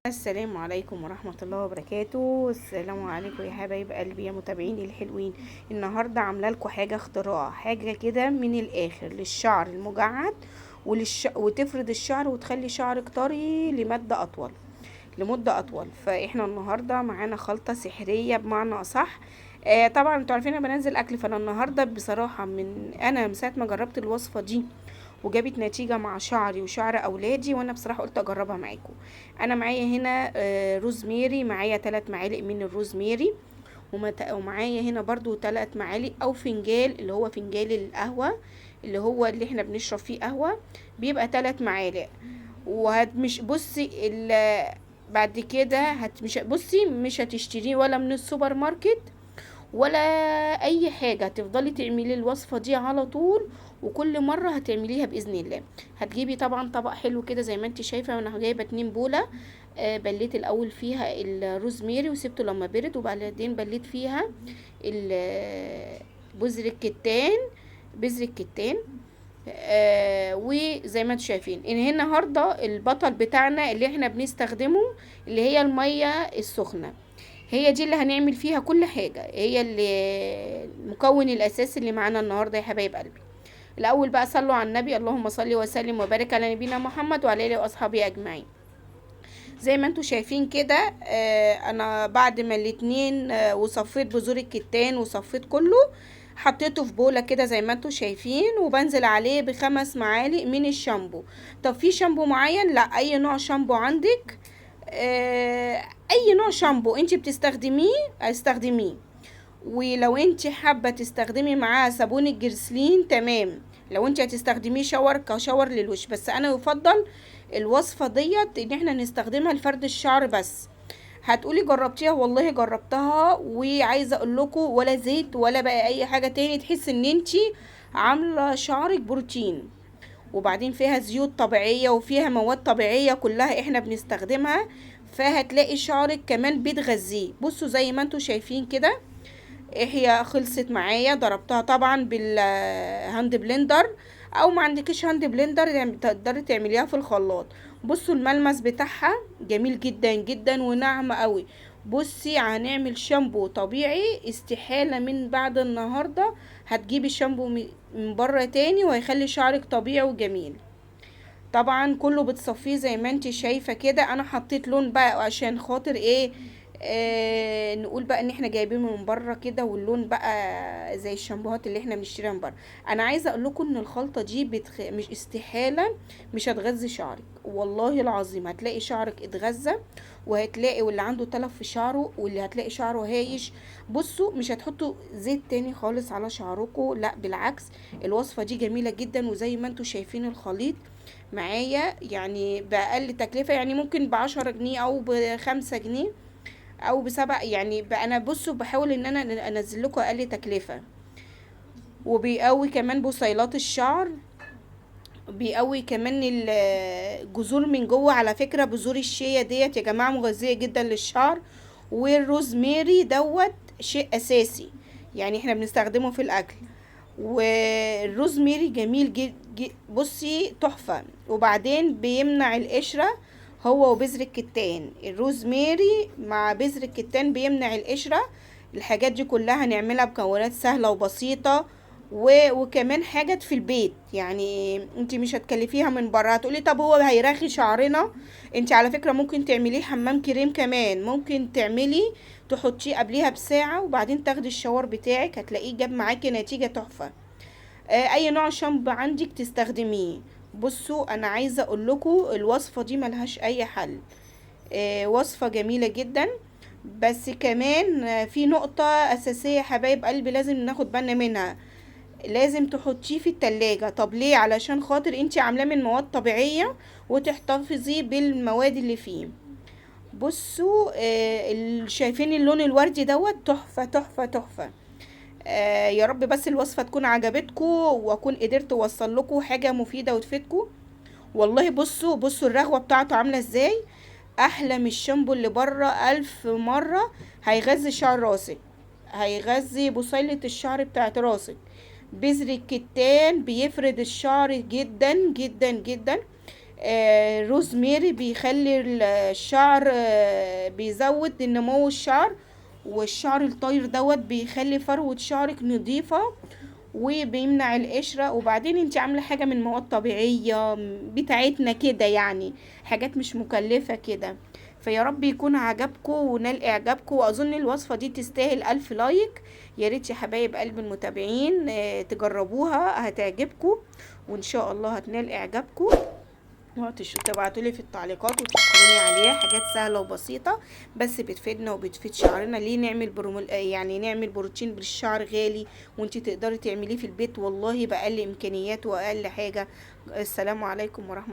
السلام عليكم ورحمة الله وبركاته. السلام عليكم يا حبايب قلبي يا متابعيني الحلوين. النهاردة عاملة لكم حاجة اختراع، حاجة كده من الآخر للشعر المجعد وتفرد الشعر وتخلي شعرك طري لمدة أطول. فإحنا النهاردة معانا خلطة سحرية بمعنى أصح. طبعا انتوا عارفين انا بنزل اكل، فانا النهارده بصراحه من ساعه ما جربت الوصفه دي وجابت نتيجه مع شعري وشعر اولادي، وانا بصراحه قلت اجربها معاكم. انا معايا هنا روزميري، معايا 3 معالق من الروزميري، ومعايا هنا برضو 3 معالق او فنجال، اللي هو فنجال القهوه اللي احنا بنشرب فيه قهوه، بيبقى 3 معالق. مش بصي بعد كده مش هتشتريه ولا من السوبر ماركت ولا اي حاجة. هتفضلي تعملي الوصفة دي على طول، وكل مرة هتعمليها بإذن الله. هتجيبي طبعا طبق حلو كده زي ما انت شايفة، انا جايبة 2 بولة. بليت الاول فيها الروزميري وسبته لما برد، وبعدين بليت فيها بذر الكتان بذر الكتان. وزي ما انتم شايفين ان هنا النهارده البطل بتاعنا اللي احنا بنستخدمه اللي هي المية السخنة، هي دي اللي هنعمل فيها كل حاجة، هي اللي المكون الأساسي اللي معانا النهاردة يا حبايب قلبي. الأول بقى صلوا على النبي، اللهم صل وسلم وبارك على نبينا محمد وعلى آله وأصحابه أجمعين. زي ما انتوا شايفين كده، أنا بعد ما الاتنين وصفيت بذور الكتان وصفيت كله، حطيته في بولة كده زي ما انتوا شايفين، وبنزل عليه ب5 معالق من الشامبو. طب في شامبو معين؟ لا، أي نوع شامبو عندك، اي نوع شامبو انت بتستخدميه استخدميه. ولو انت حابه تستخدمي معاه صابون الجرسلين تمام، لو انت هتستخدميه كشاور للوش. بس انا يفضل الوصفه ديت ان احنا نستخدمها لفرد الشعر بس. هتقولي جربتيها؟ والله جربتها، وعايزه اقول لكم ولا زيت ولا بقى اي حاجه تاني، تحس ان انت عامله شعرك بروتين. وبعدين فيها زيوت طبيعية وفيها مواد طبيعية كلها احنا بنستخدمها، فهتلاقي شعرك كمان بتغذيه. بصوا زي ما انتوا شايفين كده، هي خلصت معايا. ضربتها طبعا بالهاند بلندر، او ما عندكش هاند بلندر تقدري تعمليها في الخلاط. بصوا الملمس بتاعها جميل جدا جدا وناعمة قوي. بصي هنعمل شامبو طبيعي، استحالة من بعد النهاردة هتجيبي شامبو من بره تاني، وهيخلي شعرك طبيعي وجميل. طبعا كله بتصفيه زي ما انت شايفة كده. انا حطيت لون بقى عشان خاطر ايه، نقول بقى ان احنا جايبينه من بره كده، واللون بقى زي الشامبوهات اللي احنا بنشتريها من بره. انا عايزه اقول لكم ان الخلطه دي مش استحاله مش هتغذي شعرك، والله العظيم هتلاقي شعرك اتغذى، وهتلاقي واللي عنده تلف في شعره واللي هتلاقي شعره هايش. بصوا مش هتحطوا زيت تاني خالص على شعركم، لا بالعكس. الوصفه دي جميله جدا، وزي ما انتوا شايفين الخليط معايا يعني بأقل تكلفة، يعني ممكن ب10 جنيه أو ب5 جنيه أو ب7، يعني أنا بصوا بحاول إن أنا أنزل لكم أقل تكلفة. وبيقوي كمان بصيلات الشعر، بيقوي كمان الجذور من جوه. على فكرة بذور الشيا ديت يا جماعة مغذية جدا للشعر، والروزميري دوت شيء أساسي، يعني احنا بنستخدمه في الأكل. والروزميري جميل بصي تحفة. وبعدين بيمنع القشرة، هو وبذر الكتان، الروزميري مع بذر الكتان بيمنع القشرة. الحاجات دي كلها هنعملها بمكونات سهلة وبسيطة، وكمان حاجات في البيت، يعني انت مش هتكلفيها من بره. هتقولي طب هو هيرخي شعرنا؟ انت على فكرة ممكن تعمليه حمام كريم كمان، ممكن تحطيه قبليها بساعة وبعدين تاخدي الشاور بتاعك، هتلاقيه جاب معاكي نتيجة تحفة. اي نوع شامبو عندك تستخدميه. بصوا انا عايزة اقول لكم الوصفة دي ملهاش اي حل، وصفة جميلة جدا. بس كمان في نقطة اساسية يا حبايب قلبي لازم ناخد بالنا منها، لازم تحطيه في التلاجة. طب ليه؟ علشان خاطر انتي عاملاه من مواد طبيعية، وتحتفظي بالمواد اللي فيه. بصوا شايفين اللون الوردي دوت تحفة تحفة تحفة. يا رب بس الوصفة تكون عجبتكم، واكون قدرت اوصل لكم حاجة مفيدة وتفيدكم. والله بصوا الرغوة بتاعته عاملة ازاي، احلى من الشامبو اللي بره 1000 مرة. هيغذي شعر راسك، هيغذي بصيلة الشعر بتاعت راسك. بذر الكتان بيفرد الشعر جدا جدا جدا. روزميري بيخلي الشعر، بيزود نمو الشعر، والشعر الطاير دوت بيخلي فروة شعرك نظيفة وبيمنع القشرة. وبعدين انت عاملة حاجة من مواد طبيعية بتاعتنا كده، يعني حاجات مش مكلفة كده. فيا رب يكون عجبكم ونال اعجابكم، واظن الوصفة دي تستاهل 1000 لايك. يا ريت يا حبايب قلب المتابعين تجربوها، هتعجبكم وان شاء الله هتنال اعجابكم. تبعتولي في التعليقات وتشكروني عليها. حاجات سهلة وبسيطة بس بتفيدنا وبتفيد شعرنا. ليه نعمل يعني نعمل بروتين بالشعر غالي وانتي تقدري تعمليه في البيت والله بأقل امكانيات واقل حاجة. السلام عليكم ورحمة